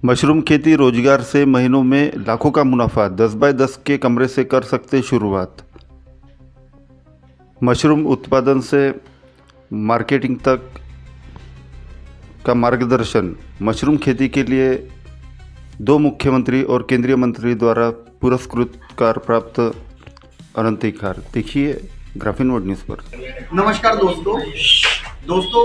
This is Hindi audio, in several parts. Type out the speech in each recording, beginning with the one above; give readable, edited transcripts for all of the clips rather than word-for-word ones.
मशरूम खेती रोजगार से महीनों में लाखों का मुनाफा 10 बाय 10 के कमरे से कर सकते शुरुआत। मशरूम उत्पादन से मार्केटिंग तक का मार्गदर्शन। मशरूम खेती के लिए 2 मुख्यमंत्री और केंद्रीय मंत्री द्वारा पुरस्कृत प्राप्त अनंतिकार। देखिए ग्राफीन वर्ल्ड न्यूज़ पर। नमस्कार दोस्तों,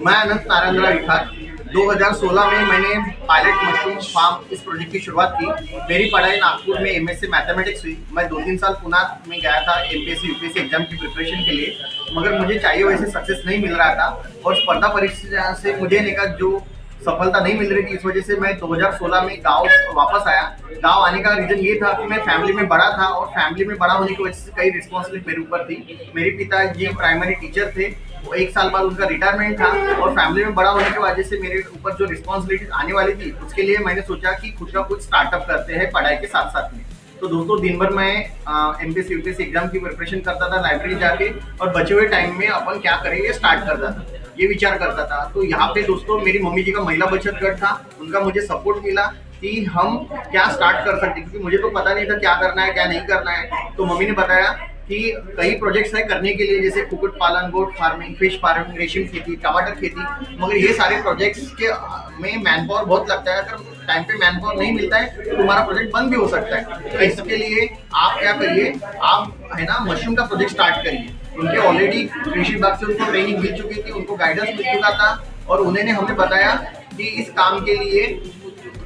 मैं अनंत नारायण रिठार। 2016 में मैंने पायलट मशरूम फार्म इस प्रोजेक्ट की शुरुआत की। मेरी पढ़ाई नागपुर में एमएससी मैथमेटिक्स हुई। मैं 2-3 साल पुणे में गया था एमपीएससी यूपीएससी एग्जाम की प्रिपरेशन के लिए, मगर मुझे चाहिए वैसे सक्सेस नहीं मिल रहा था और स्पर्धा परीक्षा से मुझे जो सफलता नहीं मिल रही थी। इस वजह से मैं 2016 में गांव वापस आया। गांव आने का रीजन ये था कि मैं फैमिली में बड़ा था और फैमिली में बड़ा होने की वजह से कई रिस्पॉन्सिबिलिटी मेरे ऊपर थी। मेरे पिताजी प्राइमरी टीचर थे, वो 1 साल बाद उनका रिटायरमेंट था और फैमिली में बड़ा होने की वजह से मेरे ऊपर जो रिस्पॉन्सिबिलिटी आने वाली थी, उसके लिए मैंने सोचा कि खुद का कुछ स्टार्टअप करते हैं पढ़ाई के साथ साथ में। तो दोस्तों, दिन भर मैं एमपीएससी यूपीएससी एग्जाम की प्रिपरेशन करता था लाइब्रेरी जाके, और बचे हुए टाइम में अपन क्या करें ये स्टार्ट करता था, ये विचार करता था। तो यहाँ पे दोस्तों मेरी मम्मी जी का महिला बचत घर था, उनका मुझे सपोर्ट मिला कि हम क्या स्टार्ट कर सकते, क्योंकि मुझे तो पता नहीं था क्या करना है क्या नहीं करना है। तो मम्मी ने बताया कि कई प्रोजेक्ट्स है करने के लिए, जैसे कुक्कुट पालन, गोट फार्मिंग, फिश फार्मिंग, रेशम खेती, टमाटर खेती, मगर ये सारे प्रोजेक्ट्स के में मैन पावर बहुत लगता है। अगर टाइम पे मैन पावर नहीं मिलता है तो तुम्हारा प्रोजेक्ट बंद भी हो सकता है। तो इसके लिए आप क्या करिए, आप है ना मशरूम का प्रोजेक्ट स्टार्ट करिए। उनके ऑलरेडी कृषि विभाग से उनको ट्रेनिंग मिल चुकी थी, उनको गाइडेंस मिल चुका था, और उन्होंने हमें बताया कि इस काम के लिए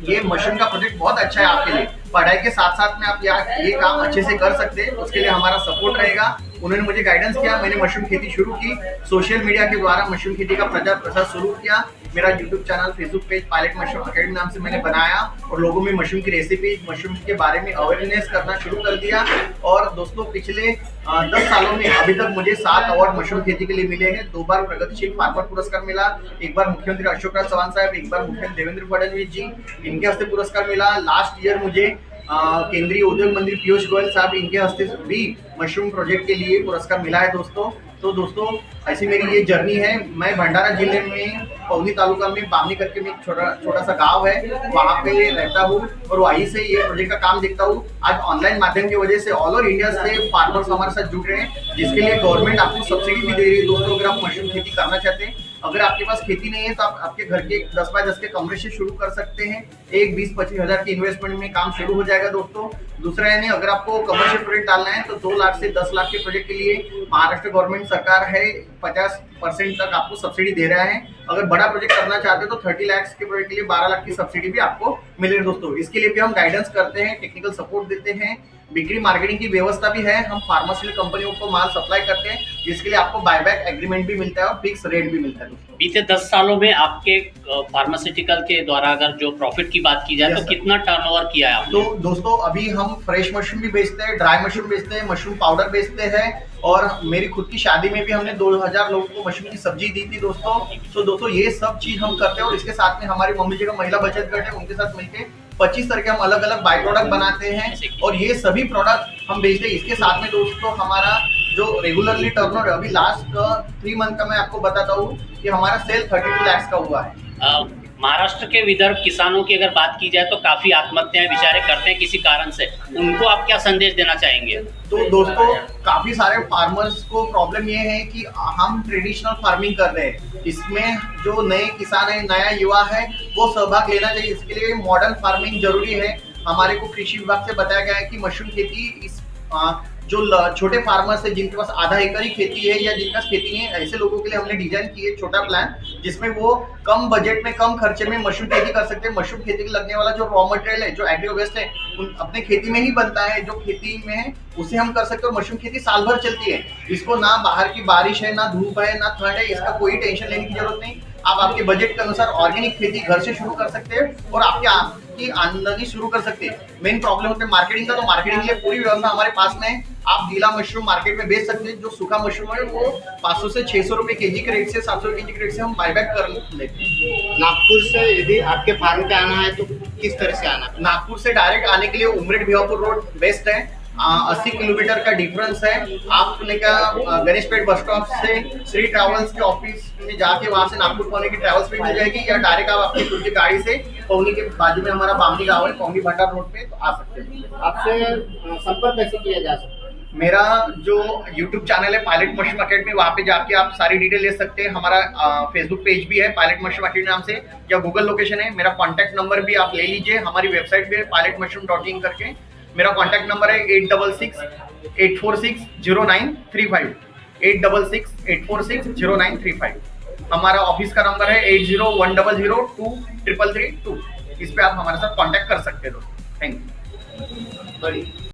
ये मशरूम का प्रोजेक्ट बहुत अच्छा है आपके लिए। पढ़ाई के साथ साथ में आप ये काम अच्छे से कर सकते हैं, उसके लिए हमारा सपोर्ट रहेगा। उन्होंने मुझे गाइडेंस किया, मैंने मशरूम खेती शुरू की। सोशल मीडिया के द्वारा मशरूम खेती का प्रचार प्रसार शुरू किया। मेरा YouTube channel, Facebook page pilot mushroom academy नाम से मैंने बनाया और लोगों में मशरूम की रेसिपी, मशरूम के बारे में अवेयरनेस करना शुरू कर दिया। और दोस्तों, पिछले 10 सालों में अभी तक मुझे 7 अवार्ड मशरूम खेती के लिए मिले हैं। 2 बार प्रगतिशील फार्मर पुरस्कार मिला, 1 बार मुख्यमंत्री अशोक राज चौहान साहब, 1 बार मुख्यमंत्री देवेंद्र फडणवीस जी, इनके हस्ते पुरस्कार मिला। लास्ट ईयर मुझे केंद्रीय उद्योग मंत्री पीयूष गोयल साहब, इनके हस्ते भी मशरूम प्रोजेक्ट के लिए पुरस्कार मिला है दोस्तों। तो दोस्तों, ऐसी मेरी ये जर्नी है। मैं भंडारा जिले में पौनी तालुका में बामनी करके में एक छोटा सा गांव है, वहाँ पे रहता हूँ और वहीं से ये प्रोजेक्ट का काम देखता हूँ। आज ऑनलाइन माध्यम की वजह से ऑल ओवर इंडिया से फार्मर्स हमारे साथ जुड़ रहे हैं, जिसके लिए गवर्नमेंट आपको सब्सिडी भी दे रही है दोस्तों। अगर आप मशरूम खेती करना चाहते हैं, अगर आपके पास खेती नहीं है तो आप आपके घर के 10 बाय 10 के कमरे से शुरू कर सकते हैं। 20-25 हज़ार की इन्वेस्टमेंट में काम शुरू हो जाएगा दोस्तों। दूसरा यानी अगर आपको कमर्शियल प्रोजेक्ट डालना है तो 2 लाख से 10 लाख के प्रोजेक्ट के लिए महाराष्ट्र गवर्नमेंट सरकार है 50% तक आपको सब्सिडी दे रहा है। अगर बड़ा प्रोजेक्ट करना चाहते हो तो 30 लाख के प्रोजेक्ट के लिए 12 लाख की सब्सिडी भी आपको मिलेगी दोस्तों। इसके लिए भी हम गाइडेंस करते हैं, टेक्निकल सपोर्ट देते हैं, बिक्री मार्केटिंग की व्यवस्था भी है। हम फार्मास्यूटिकल कंपनियों को माल सप्लाई करते हैं, जिसके लिए आपको बायबैक एग्रीमेंट भी मिलता है और फिक्स रेट भी मिलता है दोस्तों। बीते 10 सालों में आपके फार्मास्यूटिकल के द्वारा अगर जो प्रॉफिट की बात की जाए तो कितना टर्नओवर किया है आपने? तो दोस्तों, अभी हम फ्रेश मशरूम भी बेचते हैं, ड्राई मशरूम बेचते हैं, मशरूम पाउडर बेचते हैं, और मेरी खुद की शादी में भी हमने 2000 लोगों को मशरूम की सब्जी दी थी दोस्तों। तो दोस्तों, ये सब चीज हम करते हैं, और इसके साथ में हमारी मम्मी जी का महिला बचत घर है, उनके साथ मिलकर 25 तरह के हम अलग अलग बाय प्रोडक्ट बनाते हैं और ये सभी प्रोडक्ट हम बेचते हैं। इसके साथ में दोस्तों, हमारा जो रेगुलरली टर्नओवर है, अभी लास्ट 3 मंथ का मैं आपको बताता हूँ कि हमारा सेल 32 लाख का हुआ है। महाराष्ट्र के विदर्भ किसानों की अगर बात की जाए तो काफी आत्महत्याएं बेचारे करते हैं किसी कारण से, उनको आप क्या संदेश देना चाहेंगे? तो दोस्तों, काफी सारे फार्मर्स को प्रॉब्लम ये है कि हम ट्रेडिशनल फार्मिंग कर रहे हैं, इसमें जो नए किसान है, नया युवा है, वो सहभाग लेना चाहिए। इसके लिए मॉडर्न फार्मिंग जरूरी है। हमारे को कृषि विभाग से बताया गया है कि मशरूम खेती इस जो छोटे फार्मर्स है, जिनके पास आधा एकड़ ही खेती है या जिनके पास खेती नहीं है, ऐसे लोगों के लिए हमने डिजाइन की है छोटा प्लान, जिसमें वो कम बजट में कम खर्चे में मशरूम खेती कर सकते हैं। मशरूम खेती के लगने वाला जो रॉ मटेरियल है, जो एग्रो वेस्ट है, अपने खेती में ही बनता है, जो खेती में है उसे हम कर सकते हो। मशरूम खेती साल भर चलती है, इसको ना बाहर की बारिश है, ना धूप है, ना ठंड है, इसका कोई टेंशन लेने की जरूरत नहीं। आप आपके बजट के अनुसार ऑर्गेनिक खेती घर से शुरू कर सकते हैं और आपकी आमदनी शुरू कर सकते हैं। मेन प्रॉब्लम होता है मार्केटिंग का, तो मार्केटिंग के लिए पूरी व्यवस्था हमारे पास में है। आप गीला मशरूम मार्केट में बेच सकते हैं, जो सूखा मशरूम है वो 500 से 600 रुपए केजी के रेट से 700 केजी के रेट से हम बायबैक कर लेते हैं। नागपुर से यदि आपके फार्म पे आना है तो किस तरह से आना? नागपुर से डायरेक्ट आने के लिए उमरेड भिवापुर रोड बेस्ट है। 80 किलोमीटर का डिफरेंस है। आपने का गणेश पेट बस स्टॉप से श्री ट्रैवल्स के ऑफिस में जाके वहां से नागपुर पहुंचने की ट्रैवल्स भी मिल जाएगी, या डायरेक्ट आप अपनी खुद की गाड़ी से पौनी के बाजू में हमारा बामनी गाँव है, पौनी भंडार रोड पे, तो आ सकते हैं। आपसे संपर्क कैसे किया जा सकता है? मेरा जो YouTube चैनल है पायलट मशरूम अकेडमी, वहाँ पे जाके आप सारी डिटेल ले सकते हैं। हमारा फेसबुक पेज भी है पायलट मशरूम अकेडमी नाम से, या गूगल लोकेशन है। मेरा कॉन्टैक्ट नंबर भी आप ले लीजिए, हमारी वेबसाइट भी है pilotmushroom.in करके। मेरा कॉन्टैक्ट नंबर है 8668460935, 8668460935। हमारा ऑफिस का नंबर है 8010023332। इस पे आप हमारे साथ कॉन्टैक्ट कर सकते हो दोस्तों। Thank you.